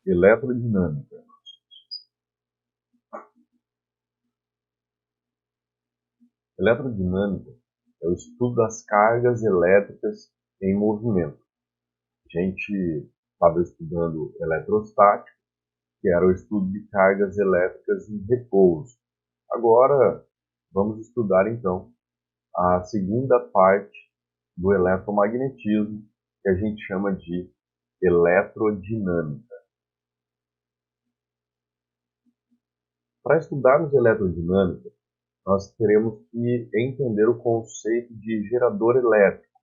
Eletrodinâmica. Eletrodinâmica é o estudo das cargas elétricas em movimento. A gente estava estudando eletrostática, que era o estudo de cargas elétricas em repouso. Agora, vamos estudar, então, a segunda parte do eletromagnetismo, que a gente chama de eletrodinâmica. Para estudarmos eletrodinâmica, nós teremos que entender o conceito de gerador elétrico.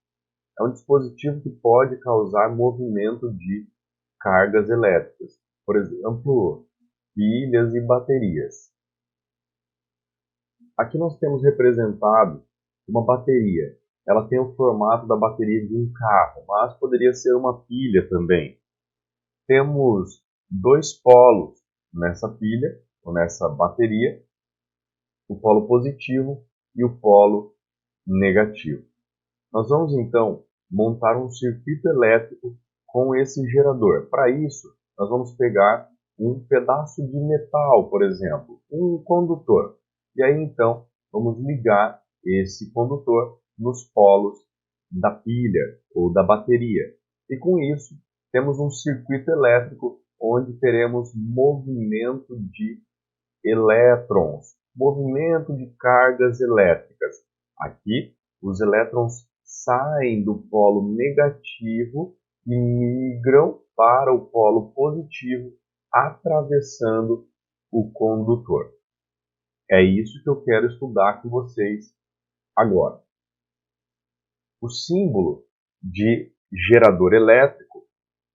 É um dispositivo que pode causar movimento de cargas elétricas, por exemplo, pilhas e baterias. Aqui nós temos representado uma bateria. Ela tem o formato da bateria de um carro, mas poderia ser uma pilha também. Temos dois polos nessa pilha, ou nessa bateria, o polo positivo e o polo negativo. Nós vamos então montar um circuito elétrico com esse gerador. Para isso, nós vamos pegar um pedaço de metal, por exemplo, um condutor. E aí então vamos ligar esse condutor nos polos da pilha ou da bateria. E com isso temos um circuito elétrico onde teremos movimento de elétrons, movimento de cargas elétricas. Aqui os elétrons saem do polo negativo e migram para o polo positivo, atravessando o condutor. É isso que eu quero estudar com vocês agora. O símbolo de gerador elétrico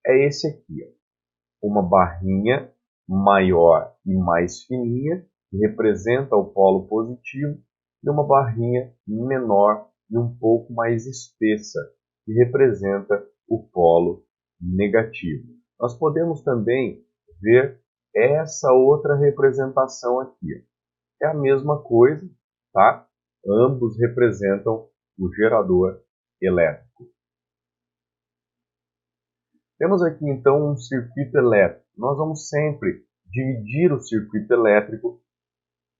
é esse aqui, ó. Uma barrinha maior e mais fininha, que representa o polo positivo, e uma barrinha menor e um pouco mais espessa, que representa o polo negativo. Nós podemos também ver essa outra representação aqui. É a mesma coisa, tá? Ambos representam o gerador elétrico. Temos aqui então um circuito elétrico. Nós vamos sempre dividir o circuito elétrico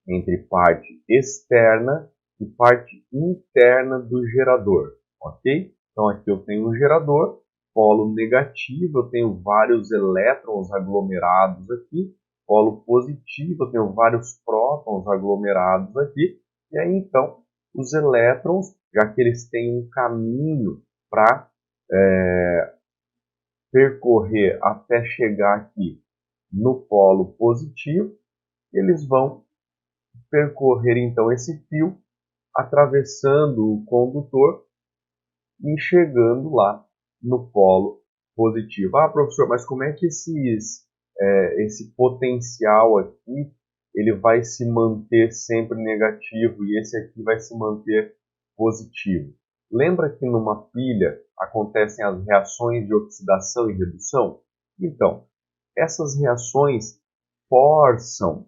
entre parte externa e parte interna do gerador, ok? Então aqui eu tenho um gerador, polo negativo, eu tenho vários elétrons aglomerados aqui, polo positivo, eu tenho vários prótons aglomerados aqui, e aí então os elétrons, já que eles têm um caminho para percorrer até chegar aqui no polo positivo, eles vão percorrer então esse fio, atravessando o condutor e chegando lá no polo positivo. Ah, professor, mas como é que esse potencial aqui ele vai se manter sempre negativo e esse aqui vai se manter positivo? Lembra que numa pilha acontecem as reações de oxidação e redução? Então, essas reações forçam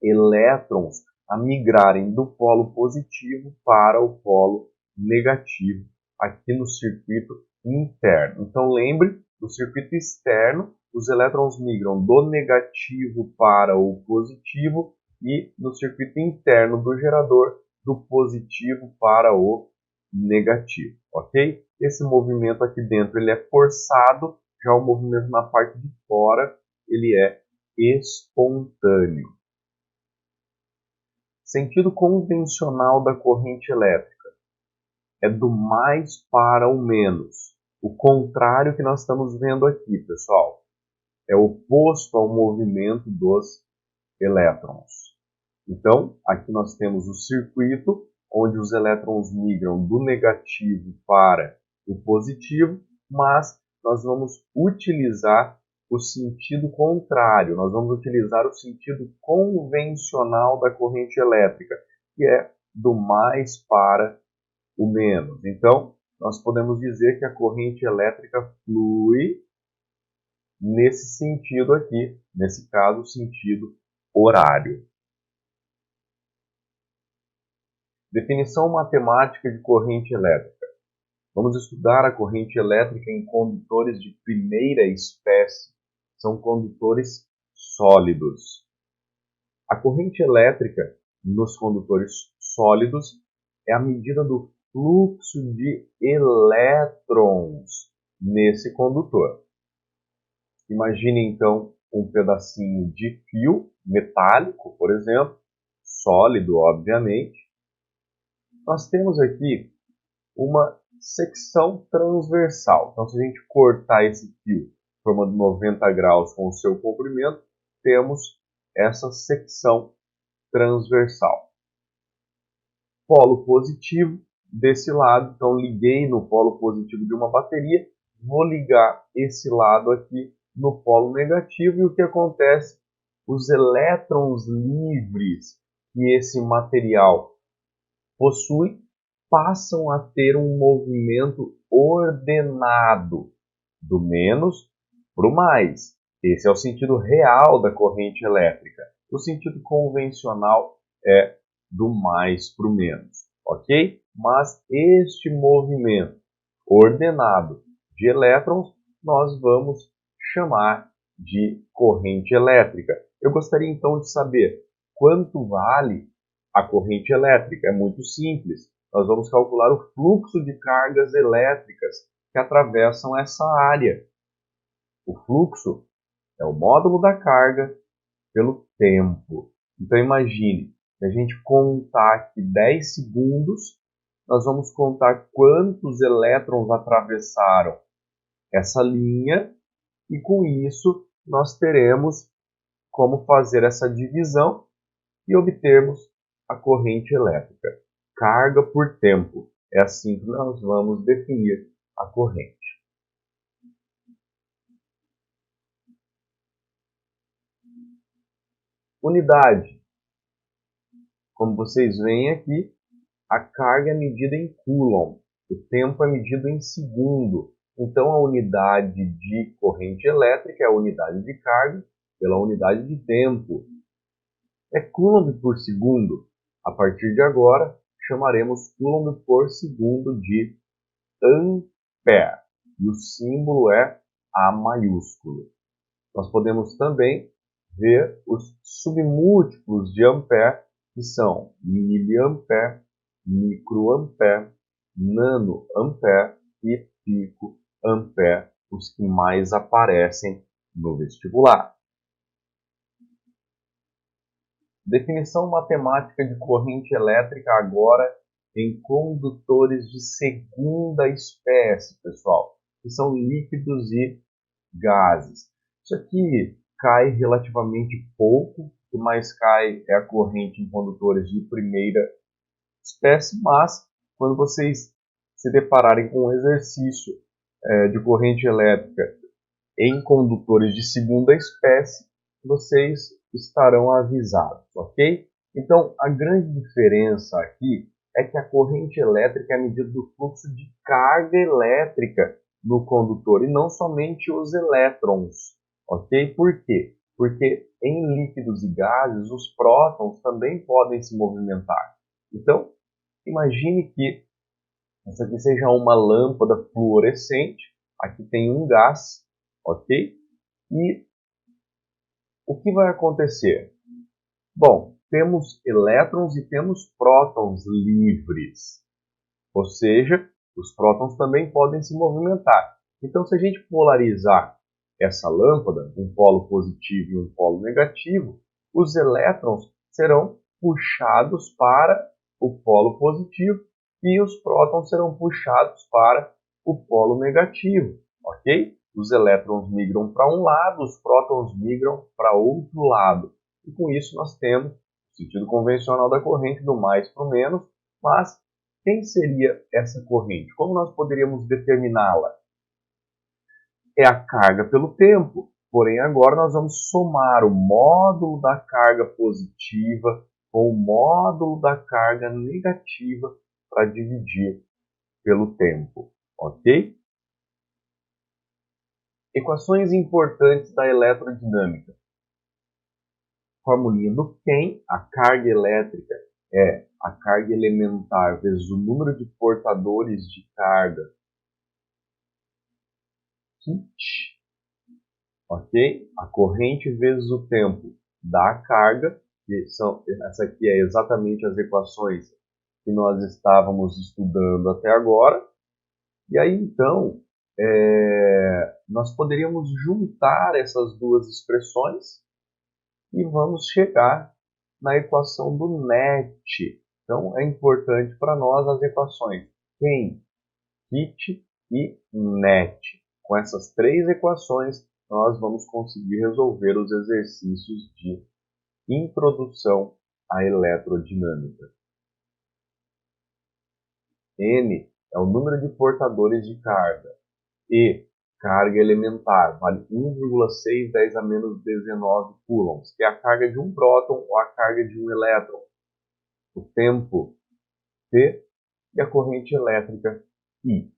elétrons a migrarem do polo positivo para o polo negativo aqui no circuito interno. Então lembre, no circuito externo, os elétrons migram do negativo para o positivo e no circuito interno do gerador, do positivo para o negativo, ok? Esse movimento aqui dentro ele é forçado, já o movimento na parte de fora ele é espontâneo. Sentido convencional da corrente elétrica é do mais para o menos. O contrário que nós estamos vendo aqui, pessoal, é oposto ao movimento dos elétrons. Então, aqui nós temos o circuito onde os elétrons migram do negativo para o positivo, mas nós vamos utilizar o sentido contrário, nós vamos utilizar o sentido convencional da corrente elétrica, que é do mais para o menos. Então, nós podemos dizer que a corrente elétrica flui nesse sentido aqui, nesse caso, o sentido horário. Definição matemática de corrente elétrica. Vamos estudar a corrente elétrica em condutores de primeira espécie, são condutores sólidos. A corrente elétrica nos condutores sólidos é a medida do fluxo de elétrons nesse condutor. Imagine então um pedacinho de fio metálico, por exemplo, sólido, obviamente. Nós temos aqui uma secção transversal. Então, se a gente cortar esse fio formando 90 graus com o seu comprimento, temos essa secção transversal. Polo positivo desse lado, então liguei no polo positivo de uma bateria, vou ligar esse lado aqui no polo negativo e o que acontece? Os elétrons livres que esse material possui passam a ter um movimento ordenado, do menos para o mais. Esse é o sentido real da corrente elétrica. O sentido convencional é do mais para o menos, ok? Mas este movimento ordenado de elétrons nós vamos chamar de corrente elétrica. Eu gostaria então de saber quanto vale a corrente elétrica. É muito simples. Nós vamos calcular o fluxo de cargas elétricas que atravessam essa área. O fluxo é o módulo da carga pelo tempo. Então imagine, se a gente contar aqui 10 segundos, nós vamos contar quantos elétrons atravessaram essa linha e com isso nós teremos como fazer essa divisão e obtermos a corrente elétrica. Carga por tempo. É assim que nós vamos definir a corrente. Unidade. Como vocês veem aqui, a carga é medida em coulomb. O tempo é medido em segundo. Então, a unidade de corrente elétrica é a unidade de carga pela unidade de tempo. É coulomb por segundo. A partir de agora, chamaremos coulomb por segundo de ampere. E o símbolo é A maiúsculo. Nós podemos também ver os submúltiplos de ampere, que são miliampere, microampere, nanoampere e picoampere, os que mais aparecem no vestibular. Definição matemática de corrente elétrica agora em condutores de segunda espécie, pessoal, que são líquidos e gases. Isso aqui cai relativamente pouco, o que mais cai é a corrente em condutores de primeira espécie, mas quando vocês se depararem com um exercício de corrente elétrica em condutores de segunda espécie, vocês estarão avisados, ok? Então, a grande diferença aqui é que a corrente elétrica é a medida do fluxo de carga elétrica no condutor e não somente os elétrons, ok? Por quê? Porque em líquidos e gases, os prótons também podem se movimentar. Então, imagine que essa aqui seja uma lâmpada fluorescente, aqui tem um gás, ok? E o que vai acontecer? Bom, temos elétrons e temos prótons livres, ou seja, os prótons também podem se movimentar. Então, se a gente polarizar essa lâmpada, um polo positivo e um polo negativo, os elétrons serão puxados para o polo positivo e os prótons serão puxados para o polo negativo, ok? Os elétrons migram para um lado, os prótons migram para outro lado. E com isso nós temos o sentido convencional da corrente do mais para o menos, mas quem seria essa corrente? Como nós poderíamos determiná-la? É a carga pelo tempo. Porém, agora nós vamos somar o módulo da carga positiva com o módulo da carga negativa para dividir pelo tempo, ok? Equações importantes da eletrodinâmica. Formulinha do Ken, a carga elétrica é a carga elementar vezes o número de portadores de carga kit ok? A corrente vezes o tempo dá a carga, essa aqui é exatamente as equações que nós estávamos estudando até agora. E aí, então, nós poderíamos juntar essas duas expressões e vamos chegar na equação do net. Então, é importante para nós as equações Ken, Kit e net. Com essas três equações, nós vamos conseguir resolver os exercícios de introdução à eletrodinâmica. N é o número de portadores de carga. E, carga elementar, vale 1,6 a menos 19 coulombs, que é a carga de um próton ou a carga de um elétron. O tempo, T, e a corrente elétrica, I.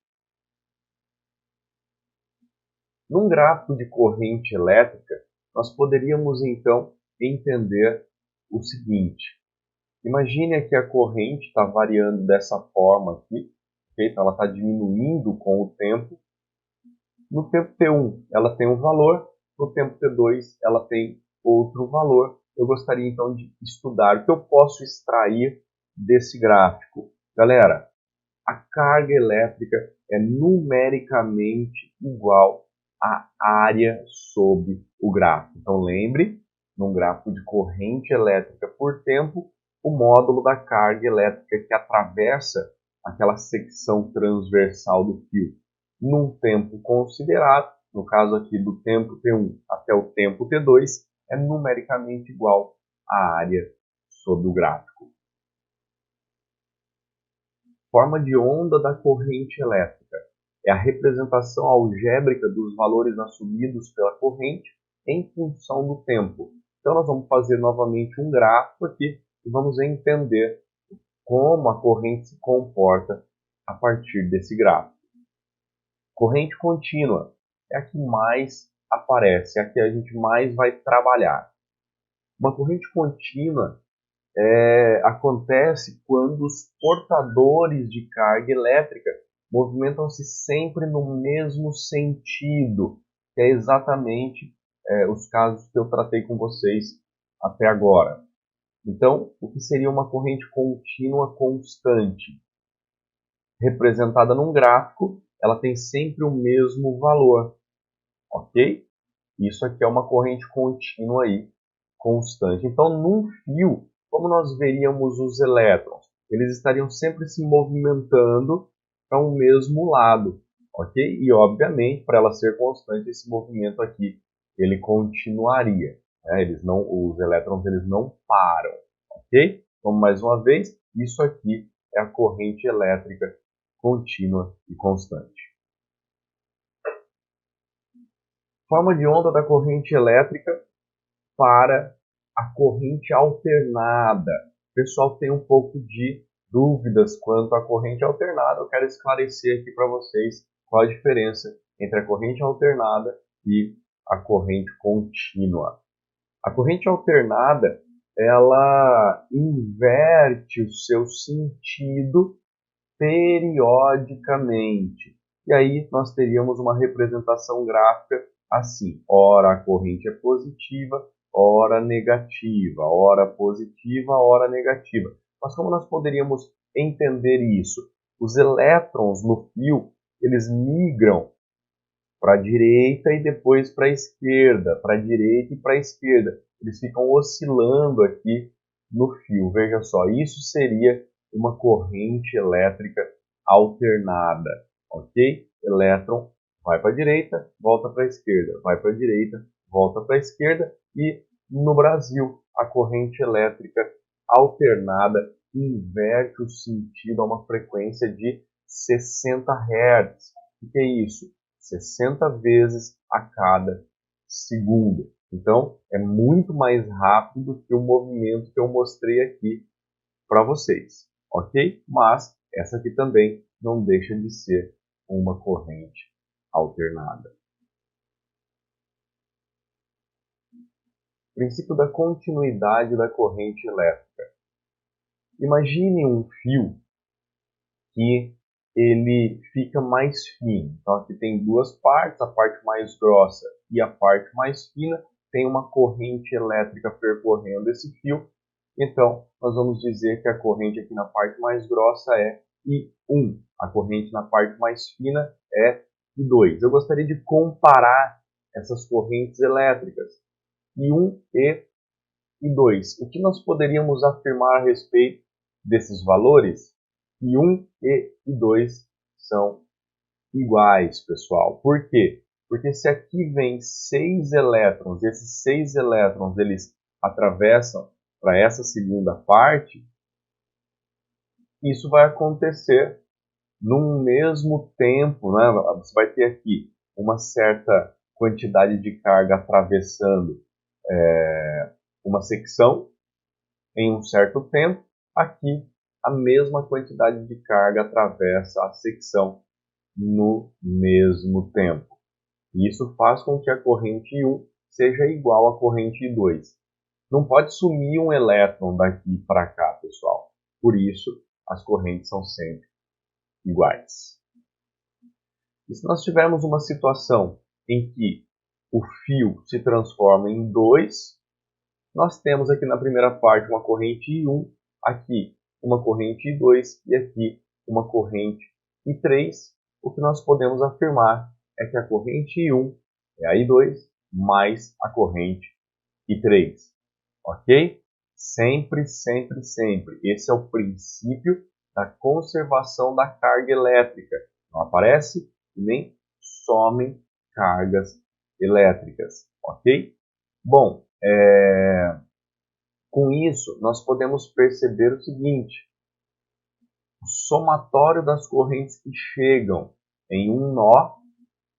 Num gráfico de corrente elétrica, nós poderíamos então entender o seguinte. Imagine que a corrente está variando dessa forma aqui, okay? Então ela está diminuindo com o tempo. No tempo T1 ela tem um valor, no tempo T2 ela tem outro valor. Eu gostaria então de estudar o que eu posso extrair desse gráfico. Galera, a carga elétrica é numericamente igual à área sob o gráfico. Então lembre, num gráfico de corrente elétrica por tempo, o módulo da carga elétrica que atravessa aquela secção transversal do fio num tempo considerado, no caso aqui do tempo T1 até o tempo T2, é numericamente igual à área sob o gráfico. Forma de onda da corrente elétrica é a representação algébrica dos valores assumidos pela corrente em função do tempo. Então nós vamos fazer novamente um gráfico aqui e vamos entender como a corrente se comporta a partir desse gráfico. Corrente contínua é a que mais aparece, é a que a gente mais vai trabalhar. Uma corrente contínua acontece quando os portadores de carga elétrica movimentam-se sempre no mesmo sentido, que é exatamente os casos que eu tratei com vocês até agora. Então, o que seria uma corrente contínua constante? Representada num gráfico, ela tem sempre o mesmo valor, ok? Isso aqui é uma corrente contínua aí, constante. Então, num fio, como nós veríamos os elétrons? Eles estariam sempre se movimentando para o mesmo lado, ok? E, obviamente, para ela ser constante, esse movimento aqui, ele continuaria. Né? Os elétrons eles não param, ok? Então, mais uma vez, isso aqui é a corrente elétrica contínua e constante. Forma de onda da corrente elétrica para a corrente alternada. O pessoal tem um pouco de dúvidas quanto à corrente alternada. Eu quero esclarecer aqui para vocês qual a diferença entre a corrente alternada e a corrente contínua. A corrente alternada, ela inverte o seu sentido periodicamente. E aí nós teríamos uma representação gráfica assim. Ora a corrente é positiva, ora negativa, ora positiva, ora negativa. Mas como nós poderíamos entender isso? Os elétrons no fio, eles migram para a direita e depois para a esquerda, para a direita e para a esquerda. Eles ficam oscilando aqui no fio. Veja só, isso seria uma corrente elétrica alternada, ok? Elétron vai para a direita, volta para a esquerda, vai para a direita, volta para a esquerda, e no Brasil a corrente elétrica alternada inverte o sentido a uma frequência de 60 Hz. O que é isso? 60 vezes a cada segundo. Então, é muito mais rápido que o movimento que eu mostrei aqui para vocês, ok? Mas essa aqui também não deixa de ser uma corrente alternada. Princípio da continuidade da corrente elétrica. Imagine um fio que ele fica mais fino. Então aqui tem duas partes, a parte mais grossa e a parte mais fina tem uma corrente elétrica percorrendo esse fio. Então, nós vamos dizer que a corrente aqui na parte mais grossa é I1. A corrente na parte mais fina é I2. Eu gostaria de comparar essas correntes elétricas, I1 e I2. O que nós poderíamos afirmar a respeito desses valores? I1 e I2 são iguais, pessoal. Por quê? Porque se aqui vem 6 elétrons, esses 6 elétrons eles atravessam para essa segunda parte, isso vai acontecer num mesmo tempo, né? Você vai ter aqui uma certa quantidade de carga atravessando uma secção em um certo tempo. Aqui, a mesma quantidade de carga atravessa a secção no mesmo tempo. Isso faz com que a corrente I1 seja igual à corrente I2. Não pode sumir um elétron daqui para cá, pessoal. Por isso, as correntes são sempre iguais. E se nós tivermos uma situação em que o fio se transforma em 2, nós temos aqui na primeira parte uma corrente I1, aqui uma corrente I2 e aqui uma corrente I3. O que nós podemos afirmar é que a corrente I1 é a I2 mais a corrente I3. Ok? Sempre, sempre, sempre. Esse é o princípio da conservação da carga elétrica. Não aparece e nem somem cargas elétricas. Ok? Bom, com isso nós podemos perceber o seguinte: o somatório das correntes que chegam em um nó,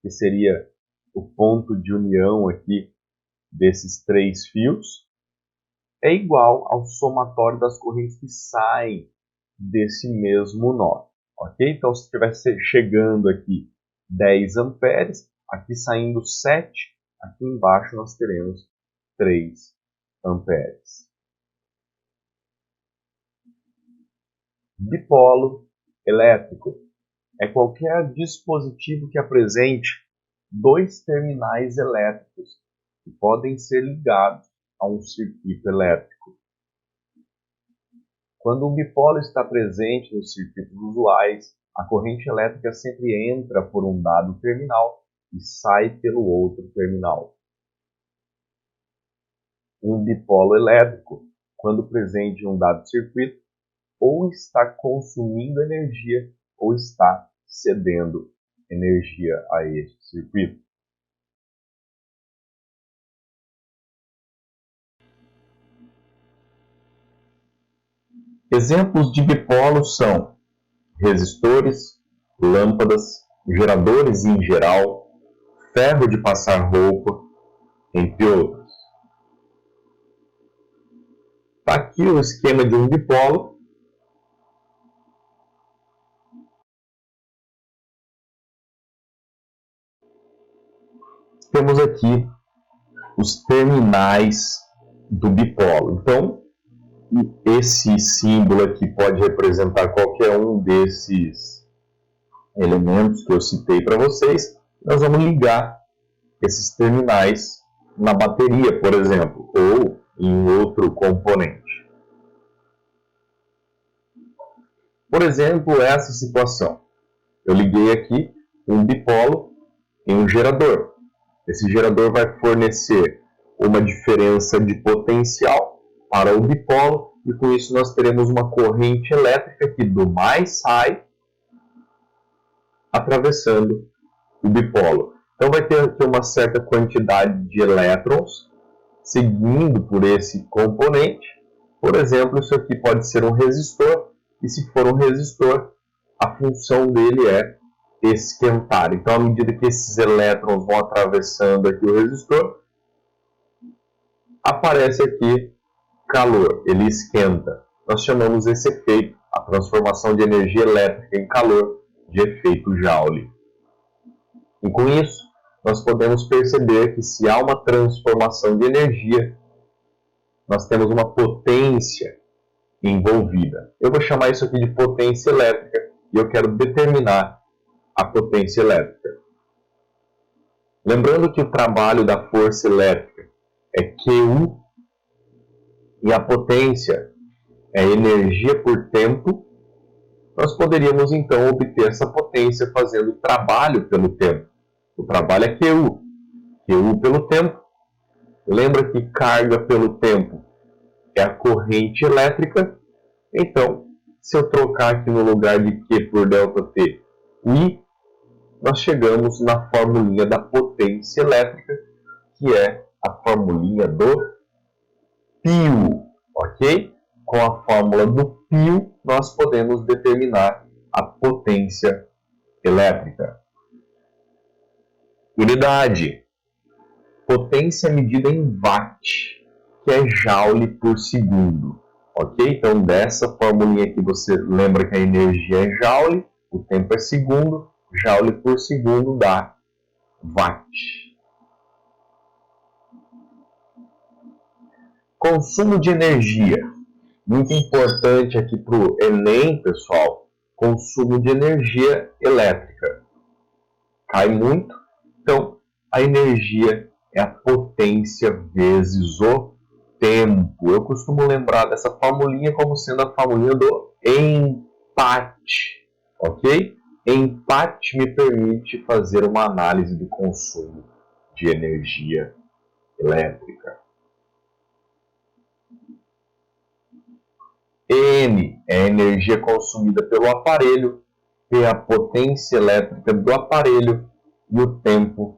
que seria o ponto de união aqui desses 3 fios, é igual ao somatório das correntes que saem desse mesmo nó. Ok? Então, se estivesse chegando aqui 10 amperes, aqui saindo 7, aqui embaixo nós teremos 3 amperes. Dipolo elétrico é qualquer dispositivo que apresente 2 terminais elétricos que podem ser ligados a um circuito elétrico. Quando um dipolo está presente nos circuitos usuais, a corrente elétrica sempre entra por um dado terminal e sai pelo outro terminal. Um dipolo elétrico, quando presente em um dado circuito, ou está consumindo energia ou está cedendo energia a este circuito. Exemplos de dipolos são resistores, lâmpadas, geradores em geral, ferro de passar roupa, entre outros. Está aqui o esquema de um dipolo. Temos aqui os terminais do dipolo. Então, esse símbolo aqui pode representar qualquer um desses elementos que eu citei para vocês. Nós vamos ligar esses terminais na bateria, por exemplo, ou em outro componente. Por exemplo, essa situação. Eu liguei aqui um dipolo em um gerador. Esse gerador vai fornecer uma diferença de potencial para o dipolo, e com isso nós teremos uma corrente elétrica que do mais sai atravessando o dipolo. Então vai ter aqui uma certa quantidade de elétrons seguindo por esse componente. Por exemplo, isso aqui pode ser um resistor, e se for um resistor, a função dele é esquentar. Então, à medida que esses elétrons vão atravessando aqui o resistor, aparece aqui calor, ele esquenta. Nós chamamos esse efeito, a transformação de energia elétrica em calor, de efeito Joule. E com isso, nós podemos perceber que se há uma transformação de energia, nós temos uma potência envolvida. Eu vou chamar isso aqui de potência elétrica e eu quero determinar a potência elétrica. Lembrando que o trabalho da força elétrica é QU e a potência é energia por tempo, nós poderíamos então obter essa potência fazendo trabalho pelo tempo. O trabalho é QU, QU pelo tempo. Lembra que carga pelo tempo é a corrente elétrica? Então, se eu trocar aqui no lugar de Q por ΔT o I, nós chegamos na formulinha da potência elétrica, que é a formulinha do π, ok? Com a fórmula do π, nós podemos determinar a potência elétrica. Unidade. Potência medida em watt, que é joule por segundo. Ok? Então, dessa formulinha aqui, você lembra que a energia é joule, o tempo é segundo, joule por segundo dá watt. Consumo de energia. Muito importante aqui para o Enem, pessoal, consumo de energia elétrica. Cai muito, então a energia é a potência vezes o tempo. Eu costumo lembrar dessa formulinha como sendo a formulinha do empate, ok? Empate me permite fazer uma análise do consumo de energia elétrica. N é a energia consumida pelo aparelho, P é a potência elétrica do aparelho e o tempo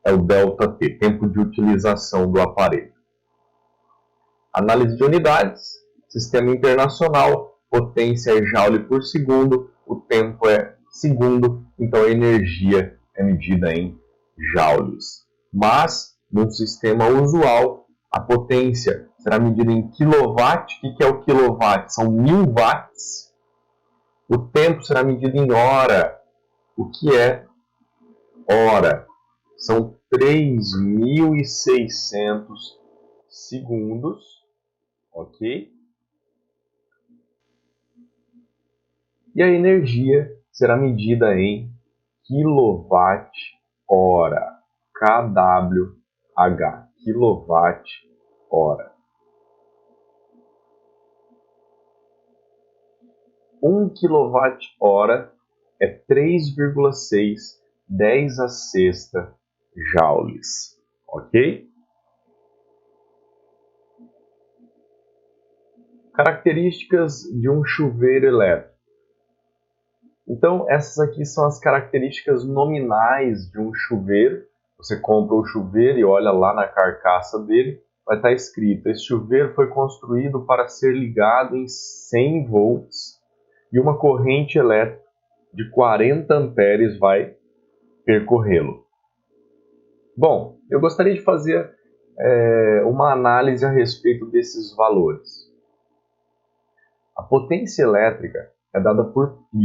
é o ΔT, tempo de utilização do aparelho. Análise de unidades, sistema internacional, potência é joule por segundo, o tempo é segundo, então a energia é medida em joules. Mas, num sistema usual, a potência será medida em quilowatt. O que é o quilowatt? São 1000 watts. O tempo será medido em hora. O que é hora? São 3.600 segundos, ok? E a energia será medida em quilowatt-hora, kWh, quilowatt-hora. 1 kWh é 3,6 10 a sexta joules, ok? Características de um chuveiro elétrico. Então, essas aqui são as características nominais de um chuveiro. Você compra o chuveiro e olha lá na carcaça dele, vai estar escrito: esse chuveiro foi construído para ser ligado em 100 volts e uma corrente elétrica de 40 amperes vai percorrê-lo. Bom, eu gostaria de fazer uma análise a respeito desses valores. A potência elétrica é dada por π.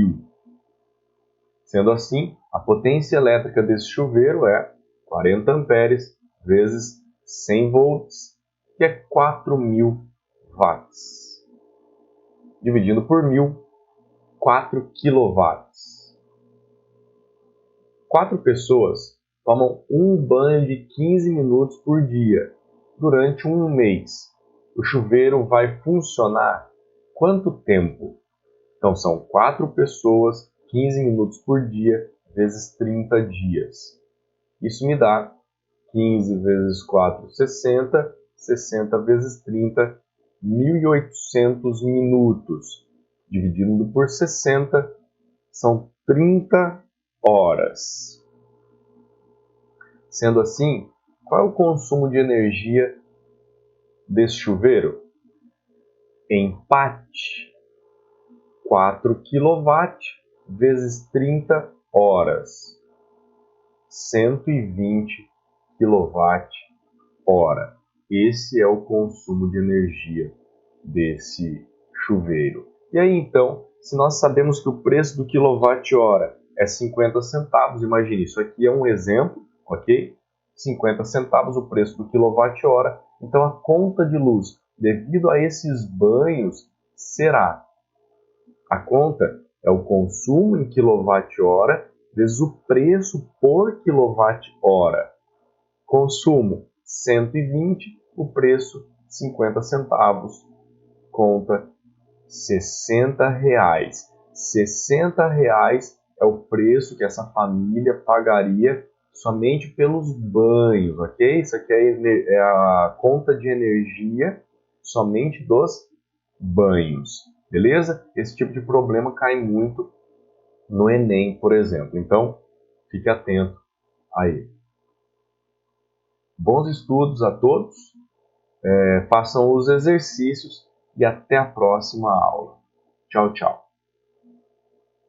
Sendo assim, a potência elétrica desse chuveiro é 40 amperes vezes 100 volts, que é 4.000 watts. Dividindo por 1.000, 4 quilowatts. 4 pessoas tomam um banho de 15 minutos por dia durante um mês. O chuveiro vai funcionar quanto tempo? Então, são 4 pessoas, 15 minutos por dia, vezes 30 dias. Isso me dá 15 vezes 4, 60. 60 vezes 30, 1.800 minutos. Dividindo por 60, são 30 horas. Sendo assim, qual é o consumo de energia desse chuveiro? Empate. 4 kW vezes 30 horas. 120 kWh. Esse é o consumo de energia desse chuveiro. E aí, então, se nós sabemos que o preço do quilowatt-hora é 50 centavos, imagine, isso aqui é um exemplo, ok? 50 centavos o preço do quilowatt-hora. Então, a conta de luz, devido a esses banhos, será: a conta é o consumo em quilowatt-hora vezes o preço por quilowatt-hora. Consumo 120, o preço 50 centavos, conta R$60. R$60 é o preço que essa família pagaria somente pelos banhos, ok? Isso aqui é a conta de energia somente dos banhos, beleza? Esse tipo de problema cai muito no Enem, por exemplo. Então, fique atento aí. Bons estudos a todos, façam os exercícios e até a próxima aula. Tchau, tchau.